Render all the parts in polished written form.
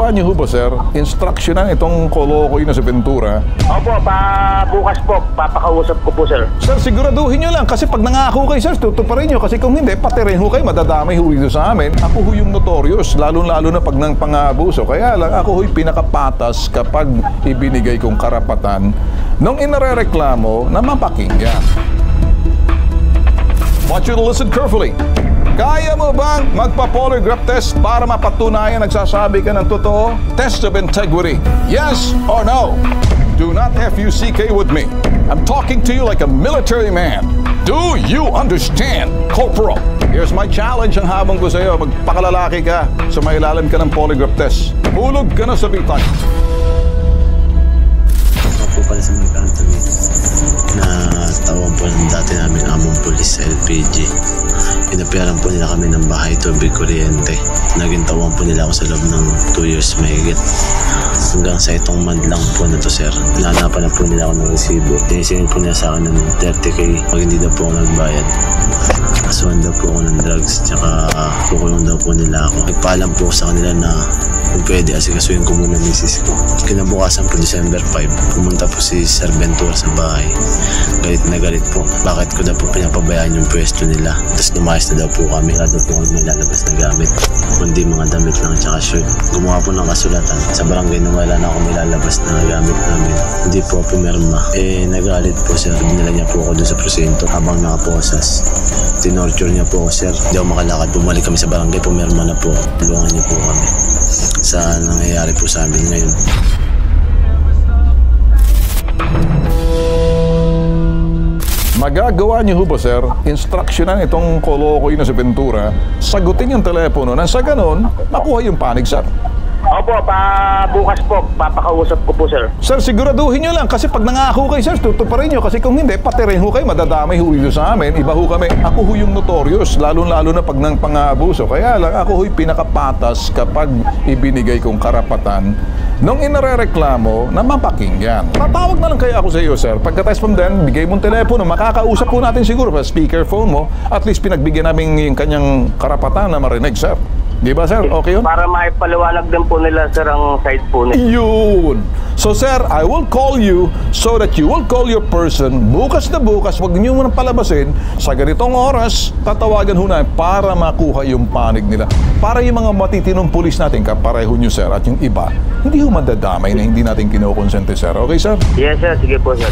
Magagawa niyo ho ba, sir, instructionan itong kolokoy na si Ventura? Opo, bukas po, papakausap ko po, sir. Sir, siguraduhin niyo lang kasi pag nangako kayo, sir, tutuparin niyo. Kasi kung hindi, pati rin ho kayo, madadamay ho dito sa amin. Ako ho yung notorious, lalo-lalo na pag nang pang-abuso. Kaya lang, ako ho'y pinakapatas kapag ibinigay kong karapatan nung inarereklamo na mapakinggan. Want you to listen carefully. Kaya mo bang magpa-polygraph test para mapatunayan nagsasabi ka ng totoo? Test of integrity. Yes or no? Do not FUCK with me. I'm talking to you like a military man. Do you understand, Corporal? Here's my challenge ang habang ko sa'yo. Magpakalalaki ka, sumailalim ka ng polygraph test. Hulog ka na sa bitag. Ako po pala sa mga Anthony na tawag po ng dati namin among pulis sa LPG. Pinapiaran po nila kami ng bahay, tubig, kuryente. Naging tawang po nila ako sa loob ng 2 years mahigit. Hanggang sa itong month lang po na to, sir. Nahanapan na po nila ako ng resibo. Tinisingin po nila sa akin ng 30K pag hindi daw po ako nagbayad. Kasuhan daw po ako ng drugs, tsaka kukulong daw po nila ako. Nagpaalam po sa kanila na kung pwede, asikasuhin ko muna misis ko. Kinabukasan po December 5, pumunta po si Sir Ventura sa bahay. Galit na galit po. Bakit ko daw po pinapabayaan yung pwesto nila? Tapos lumayas na daw po kami. Wala daw po kami may lalabas na gamit. Kundi mga damit lang tsaka shirt. Gumawa po ng kasulatan sa barangay na wala na ako may lalabas na gamit namin. Hindi po pumirma. Nagalit po, sir. Dinala niya po ako doon sa presinto habang nakaposas. Tinorture niya po ako, sir. Hindi ako makalakad. Bumalik kami sa barangay. Pumirma na po. Tulungan niyo po kami sa nangyayari po sa amin ngayon. Magagawa niyo ho ba, sir, instructionan itong kolokoy na si Ventura, sagutin yung telepono na sa ganon, makuha yung panig, sir? Opo, bukas po, papakausap ko po, sir. Sir, siguraduhin nyo lang kasi pag nangako kayo, sir, tutuparin nyo. Kasi kung hindi, pati rin ho kayo, madadamay ho dito sa amin. Iba ho kami. Ako ho yung notorious, lalo-lalo na pag nang pang-abuso. Kaya lang, ako ho'y pinakapatas kapag ibinigay kong karapatan nung inarereklamo na mapakinggan. Tatawag na lang kaya ako sa iyo, sir. Pagka-test from then, bigay mong telepono, makakausap po natin siguro sa speakerphone mo. At least pinagbigyan namin yung kanyang karapatan na marinig, sir. Di ba, sir? Okay yun? Para maipaliwanag din po nila, sir, ang side po nila. Yun! So, sir, I will call you so that you will call your person bukas na bukas. Huwag niyo munang palabasin. Sa ganitong oras, tatawagan ho na para makuha yung panig nila. Para yung mga matitinong pulis natin, kapareho nyo, sir, at yung iba, hindi ho madadamay na hindi natin kinukonsente, sir. Okay, sir? Yes, sir. Sige po, sir.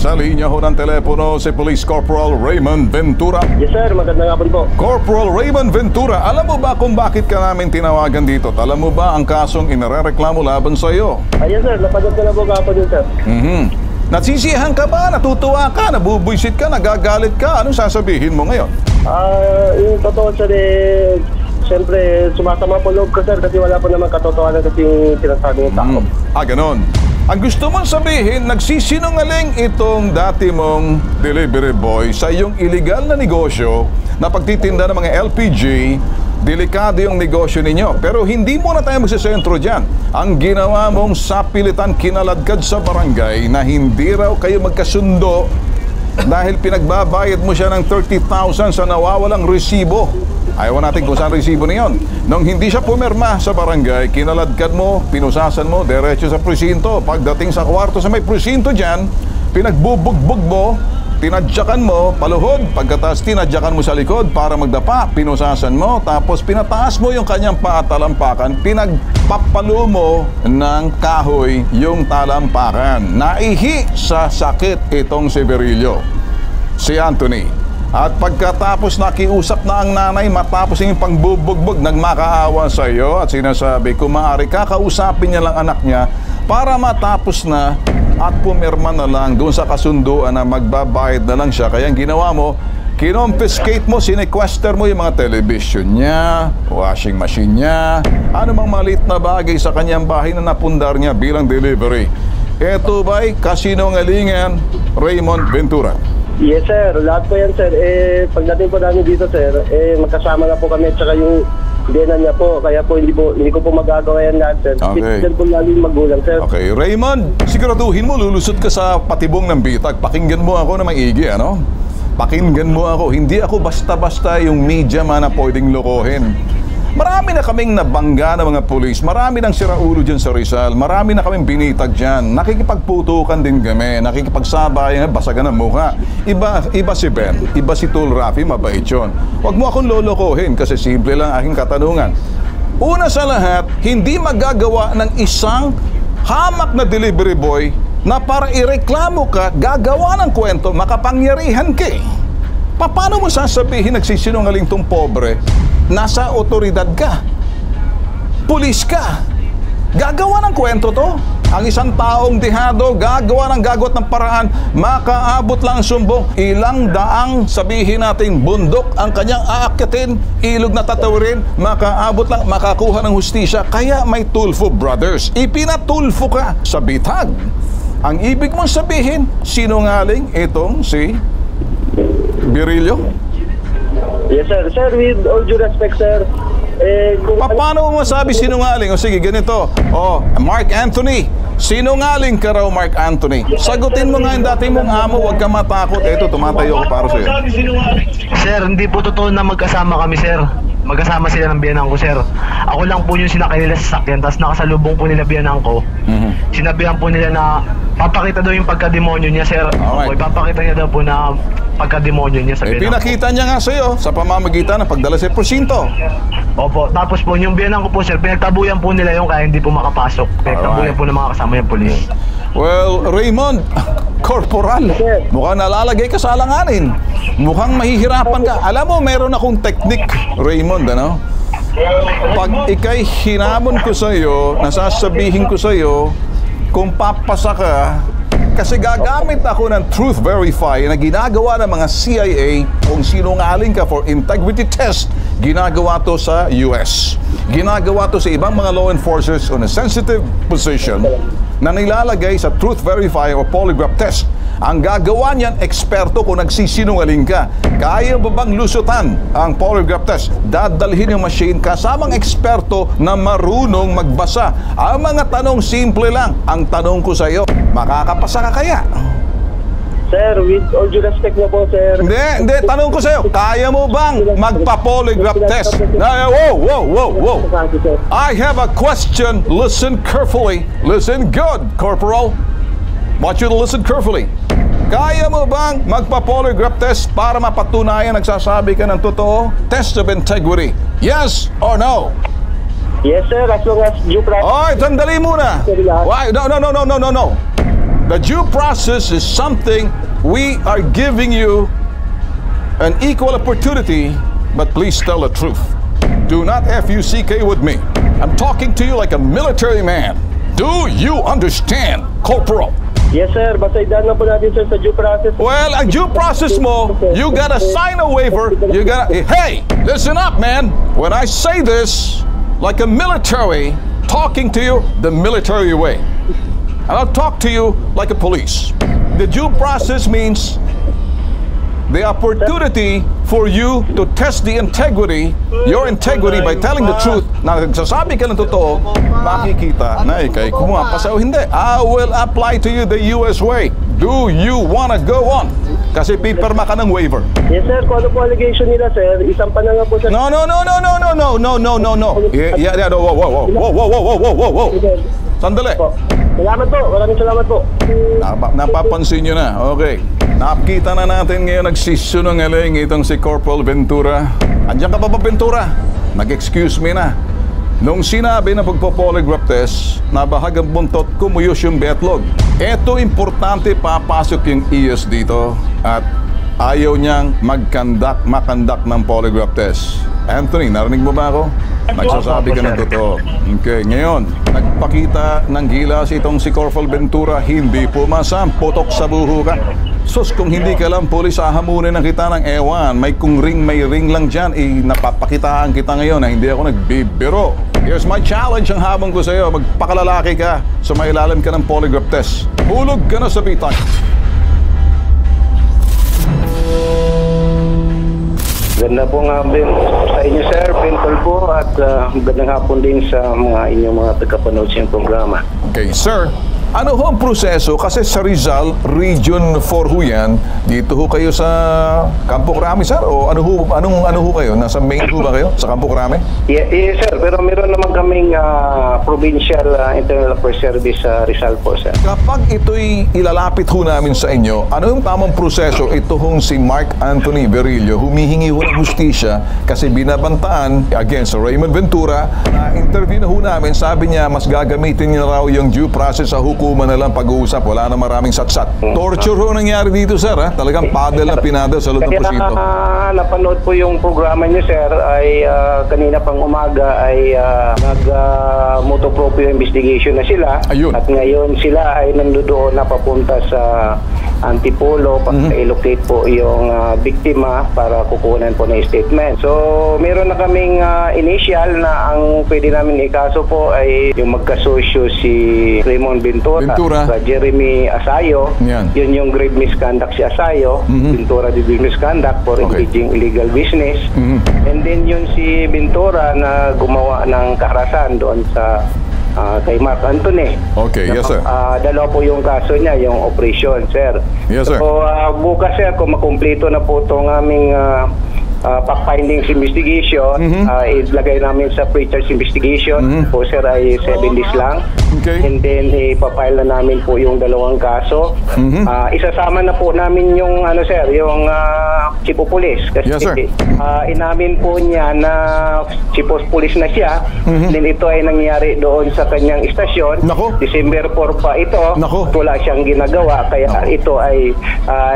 Sa linya ho ng telepono si Police Corporal Raymond Ventura. Yes, sir. Magandang hapon po. Corporal Raymond Ventura, alam mo ba kung bakit ka namin tinawagan dito? Alam mo ba ang kasong inarereklamo laban sa iyo? Yes, sir. Napagod ko na po kapon yun, sir. Nasisiyahan ka ba? Natutuwa ka? Nabubwisit ka? Nagagalit ka? Anong sasabihin mo ngayon? Yung totoo, sir, siyempre, sumasama po loob ko, sir, kasi wala po naman katotohanan kasi yung sinasabi ng tao. Ganon. Ang gusto mong sabihin, nagsisinungaling itong dati mong delivery boy sa iyong illegal na negosyo na pagtitinda ng mga LPG. Delikado yung negosyo ninyo. Pero hindi muna tayo magsisentro dyan. Ang ginawa mong sapilitan kinaladkad sa barangay na hindi raw kayo magkasundo dahil pinagbabayad mo siya ng 30,000 sa nawawalang resibo. Ayaw natin kung saan resibo na yun. Nung hindi siya pumirma sa barangay, kinaladkad mo, pinusasan mo, diretso sa presinto. Pagdating sa kwarto sa may presinto dyan, pinagbubugbog mo, tinadyakan mo, paluhod. Pagkataas, tinadyakan mo sa likod para magdapa, pinusasan mo. Tapos pinataas mo yung kanyang patalampakan, pinagpapalo mo ng kahoy yung talampakan. Naihi sa sakit itong si Virilio, si Anthony. At pagkatapos nakiusap na ang nanay matapos yung pangbubugbog, nagmakaawa sa iyo at sinasabi kung maaari kakausapin niya lang anak niya para matapos na at pumirma na lang doon sa kasunduan na magbabayad na lang siya. Kaya ang ginawa mo, kinompiskate mo, sinequester mo yung mga television niya, washing machine niya, ano mang maliit na bagay sa kanyang bahay na napundar niya bilang delivery. Ito ba'y kasinungalingan, Raymond Ventura? Yes, sir. Lahat po yan, sir. Pagdating po namin dito, sir, magkasama na po kami at saka yung dena niya po. Kaya po hindi ko po magagawa yan lahat, sir. Okay. Citizen po lagi magulang, sir. Okay. Raymond, siguraduhin mo lulusot ka sa patibong ng bitag. Pakinggan mo ako na maigi, ano? Pakinggan mo ako, hindi ako basta-basta yung media man na pwedeng lokohin. Marami na kaming nabangga ng mga pulis, marami nang siraulo dyan sa Rizal, marami na kaming binitag dyan, nakikipagputukan din kami, nakikipagsabayan, basagan ng mukha. Iba si Ben, iba si Tul Rafi, mabait yun. Huwag mo akong lolokohin kasi simple lang aking katanungan. Una sa lahat, hindi magagawa ng isang hamak na delivery boy na para ireklamo ka, gagawa ng kwento, makapangyarihan ka eh. Paano mo sasabihin nagsisinungaling tong pobre? Nasa otoridad ka. Pulis ka. Gagawa ng kwento to. Ang isang taong dehado, gagawa ng paraan, makaabot lang ang sumbong. Ilang daang sabihin natin bundok ang kanyang aakyatin, ilog na tatawirin, makaabot lang, makakuha ng hustisya. Kaya may Tulfo Brothers. Ipinatulfo ka sa bitag. Ang ibig mong sabihin, sinungaling itong si Virilio? Yes, sir. Sir, with all due respect, sir, Paano mo masabi sinungaling? O sige, ganito. Mark Anthony. Sinungaling ka raw, Mark Anthony. Sagutin mo nga yung dati mong amo, huwag ka matakot. Eto, tumatayo ko para sa'yo. Sir, hindi po totoo na magkasama kami, sir. Magkasama sila ng biyanan ko, sir. Ako lang po yung sinakay nila sa sakyan, tapos nakasalubong po nila biyanan ko. Sinabihan po nila na papakita daw yung pagkademonyo niya, sir. Alright. Papakita niya daw po na pagkademonyo niya sa biyanan ko. Pinakita niya nga sa'yo sa pamamagitan ng pagdala sa presinto. Opo, tapos po yung biyanan ko po, sir, pinagtabuyan po nila yung kaya hindi po makapasok. Pinagtabuyan po ng mga kasama yung polis. Well, Raymond, Corporal, mukhang nalalagay ka sa alanganin. Mukhang mahihirapan ka. Alam mo, meron akong technique, Raymond, ano? Pag ikay hinamon ko sa'yo, nasasabihin ko sa'yo, kung papasa ka, kasi gagamit ako ng Truth Verify na ginagawa ng mga CIA kung sinungaling ka for integrity test. Ginagawa to sa US. Ginagawa to sa ibang mga law enforcers on a sensitive position na nilalagay sa Truth Verify o polygraph test. Ang gagawa niyan, eksperto kung nagsisinungaling ka. Kaya ba bang lusutan ang polygraph test? Dadalhin yung machine kasamang eksperto na marunong magbasa. Ang mga tanong simple lang. Ang tanong ko sa iyo, makakapasa ka kaya? Sir, with all due respect na po, sir. Hindi. Tanong ko sa iyo, kaya mo bang magpa-polygraph test? Whoa. I have a question. Listen carefully. Listen good, Corporal. Want you to listen carefully. Kaya mo bang magpa-polygraph test para mapatunayan nagsasabi ka ng totoo? Test of integrity. Yes or no? Yes, sir. As long as due process. Oy, sandali muna. Why? No. The due process is something we are giving you an equal opportunity, but please tell the truth. Do not FUCK with me. I'm talking to you like a military man. Do you understand, Corporal? Yes, sir. Basta idaan na po natin, sir, sa due process. Well, ang due process mo, you gotta sign a waiver. You gotta, hey, listen up, man. When I say this, like a military, talking to you the military way. And I'll talk to you like a police. The due process means the opportunity for you to test the integrity, your integrity by telling the truth. Na nagsasabi ka ng totoo, makikita na ikay kumapasa o hindi. I will apply to you the US way. Do you wanna go on? Kasi pipirma ka ng waiver. Yes, sir. Kung ano po allegation nila, sir, isang pa na nga po, sir. No. Yeah, whoa. Sandali. Salamat po. Maraming salamat po. Napapansin nyo na. Okay. Nakita na natin ngayon nagsisinungaling itong si Corporal Ventura. Andiyan ka pa ba, Ventura? Nag-excuse me na. Nung sinabi na pagpo-polygraph test, nabahagang buntot, kumuyos yung betlog. Eto importante, papasok yung ES dito at ayaw niyang makandak ng polygraph test. Anthony, narinig mo ba ako? Nagsasabi ka ng totoo. Okay, ngayon, nagpakita ng gilas itong si Corporal Ventura, hindi pumasa, putok sa buho ka. Sus, kung hindi ka lang pulis, ahamunin na kita ng ewan. May ring lang dyan, napapakitaan kita ngayon na hindi ako nagbibiro. Here's my challenge, ang habang ko sa iyo, magpakalalaki ka, sumailalim ka ng polygraph test. Hulog ka na sa bitang. Ganda po nga sa inyo, sir, Pintor po, at magandang hapon din sa mga inyong mga tagapanood sa programa. Okay, sir. Ano ho ang proseso? Kasi sa Rizal, Region 4 ho yan. Dito ho kayo sa Campo Crame, sir? O ano ho kayo? Nasa main ho ba kayo sa Campo Crame? Yes, sir. Pero meron naman kaming provincial internal affairs service sa Rizal po, sir. Kapag ito'y ilalapit ho namin sa inyo, ano yung tamang proseso? Ito hong si Mark Anthony Berrillo, humihingi ho ng hustisya kasi binabantaan against Raymond Ventura. Interview na ho namin, sabi niya mas gagamitin niya raw yung due process sa hukuman na lang pag-uusap. Wala na maraming satsat. Torture ho nangyari dito, sir. Ha? Talagang paddle na pinadal sa loob ng prosito. Napanood po yung programa niyo, sir, ay kanina pang umaga ay nag-motopropio investigation na sila. Ayun. At ngayon sila ay nandoon na papunta sa Antipolo para i-locate po yung biktima para kukunan po ng statement. So, meron na kaming initial na ang pwede namin ikaso po ay yung magkasosyo si Raymond Ventura. Sa Jeremy Asayo. Yan. Yun yung grave misconduct si Asayo. Ventura de grave misconduct for engaging illegal business. And then yun si Ventura na gumawa ng kaharasan doon sa kay Mark Anthony. Okay, yes, sir. Dalawa po yung kaso niya, yung operation, sir. Yes, sir. So, bukas, sir, kung makumpleto na po itong aming fact findings investigation, ilagay namin sa pre-charge investigation. Po, sir, ay 7 days lang. Okay. And then, ipapile na namin po yung dalawang kaso. Isasama na po namin yung, sir, yung chief of police. Kasi yes, sir. Inamin po niya na chief of police na siya. Then ito ay nangyari doon sa kanyang istasyon. Nako. December 4 pa ito. Nako. Wala siyang ginagawa. Kaya ito ay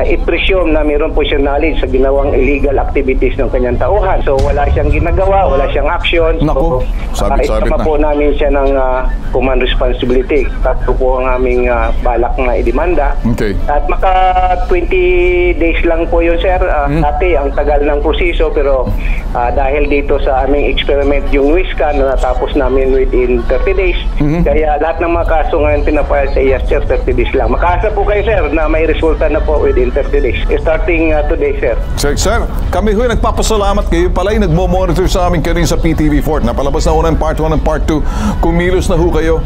i-presume na meron po siyang knowledge sa ginawang illegal activities ng kanyang tauhan. So wala siyang ginagawa, wala siyang action. Nako. So, Sabit-sabit isama na. po namin siya ng command responsibility. Tatlo po ang aming balak na idemanda. Okay. At maka 20 days lang po yun, sir. Dati ang tagal ng proseso, pero dahil dito sa aming experiment yung WISCAN na natapos namin within 30 days. Kaya lahat ng mga kaso ngayon pinapayal sa IAS, sir, 30 days lang. Makaasa po kayo, sir, na may resulta na po within 30 days. Starting today, sir. Sir, kami ho'y nagpapasalamat kayo. Pala'y nagmo-monitor sa amin kayo sa PTV4. Napalabas na ho ng part 1 and part 2. Kumilos na ho kayo.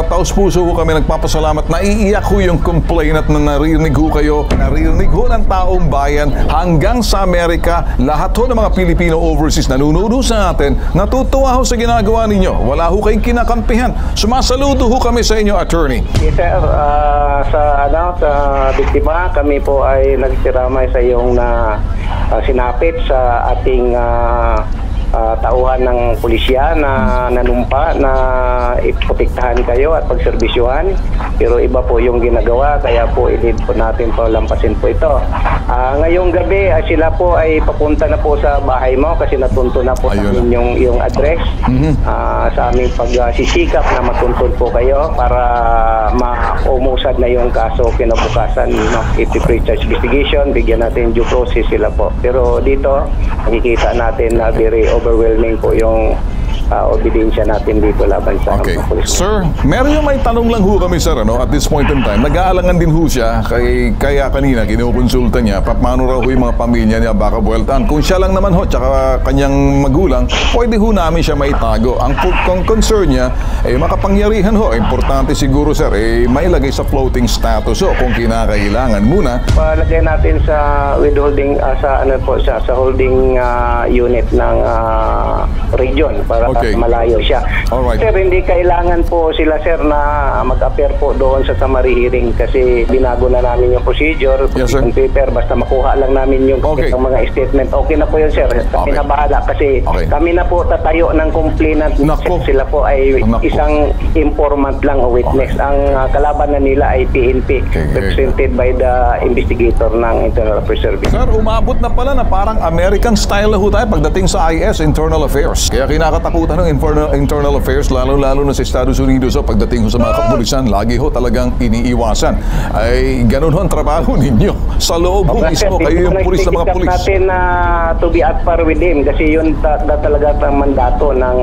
Taos puso ho kami nagpapasalamat. Naiiyak ho yung complainant na narinig ho kayo. Narinig ho ng taong bayan hanggang sa Amerika. Lahat ho ng mga Pilipino overseas nanunood ho sa atin. Natutuwa ho sa ginagawa ninyo. Wala ho kayong kinakampihan. Sumasaludo ho kami sa inyo, attorney. Yes, sir. Sa biktima, kami po ay nagsiramay sa iyong sinapit sa ating tauhan ng pulisya na nanumpa na iprotektahan kayo at pagserbisyuhan. Pero iba po yung ginagawa, kaya po i-lead po natin palampasin po ito. Ngayong gabi, sila po ay papunta na po sa bahay mo kasi natunto na po sa amin yung address. Sa aming pagsisikap na matuntun po kayo para maumusad na yung kaso kinabukasan. If the pre-charge investigation, bigyan natin due process sila po. Pero dito, nakikita natin na very overwhelming po yung obedensya natin dito laban sa Okay. mga pulis. Sir, meron yung may tanong lang ho kami, sir, at this point in time. Nag-aalangan din ho siya, kaya kanina kinukonsulta niya, paano raw ho yung mga pamilya niya baka buweltaan. Kung siya lang naman ho, tsaka kanyang magulang, pwede ho namin siya maitago. Ang concern niya, makapangyarihan ho. Importante siguro, sir, mailagay sa floating status ho kung kinakailangan muna. Palagay natin sa withholding, sa holding unit ng region para malayo siya. Alright. Sir, hindi kailangan po sila, sir, na mag-appear po doon sa summary hearing kasi binago na namin yung procedure. Yes, sir. Yung paper, basta makuha lang namin yung mga statement. Okay na po yun, sir. Kami na bahala kasi kami na po tatayo ng complainant. Sila po ay isang informant lang o witness. Ang kalaban na nila ay PNP, represented by the investigator ng Internal Affairs Service. Sir, umabot na pala na parang American style na ho tayo pagdating sa IS, Internal Affairs. Kaya kinakatakutan ng internal affairs, lalo-lalo na sa Estados Unidos, pagdating ho sa mga kapulisan, lagi ho talagang iniiwasan. Ay, ganun ho ang trabaho ninyo. Sa loob ho mismo, kayo yung pulis ng mga pulis. Natin to be at par with him kasi yun talaga ang mandato ng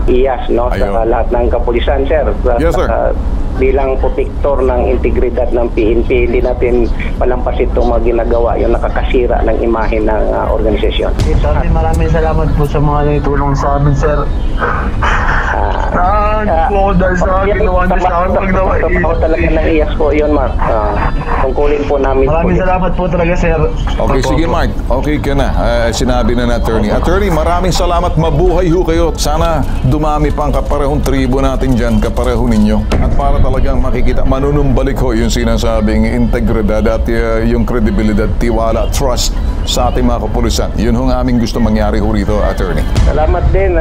IAS, no? Sa lahat ng kapulisan, sir. Yes, sir. Bilang protektor ng integridad ng PNP, hindi natin palampasin itong mga ginagawa yung nakakasira ng imahe ng organisasyon. Maraming salamat po sa mga naitulong sa amin, sir. Saan po dahil sa ginawa niyo sa akin pag nawa Ako talaga naiyak po yun, Mark. Tungkulin po namin Maraming salamat po talaga, sir. Okay, sige Mark. Okay ka na. Sinabi na attorney. Attorney, maraming salamat. Mabuhay ho kayo. Sana dumami pa ang kaparehong tribo natin dyan, kapareho ninyo. At para talagang makikita, manunumbalik ho yung sinasabing integridad at yung kredibilidad, tiwala, trust sa ating mga kapulisan. Yun ho ang aming gusto mangyari ho rito, attorney. Salamat din,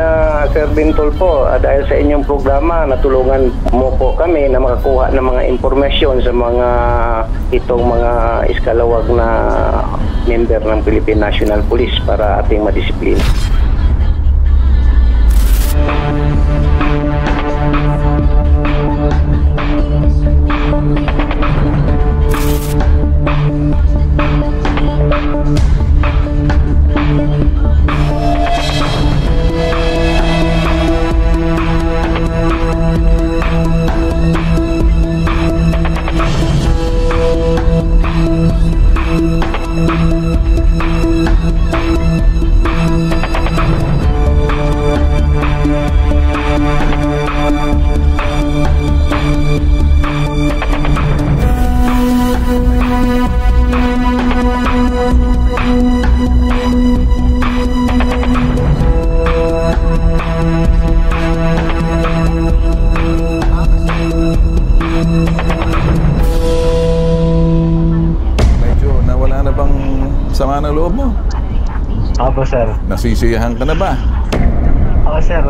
Sir Bintol po. Dahil sa inyong programa, natulungan mo po kami na makakuha ng mga impormasyon sa mga itong mga iskalawag na member ng Philippine National Police para ating madisiplina. Sama ng loob mo? Opo, sir. Nasisiyahan ka na ba? Opo, sir.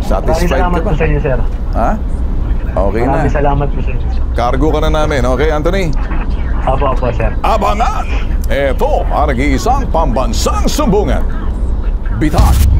Satisfied Maraming salamat ka ba? po sa inyo, sir. Ha? Okay na. Maraming salamat po sa inyo. Cargo ka na namin. Okay, Anthony? Opo, sir. Abangan! Ito ang nag-iisang pambansang sumbungan. Bitag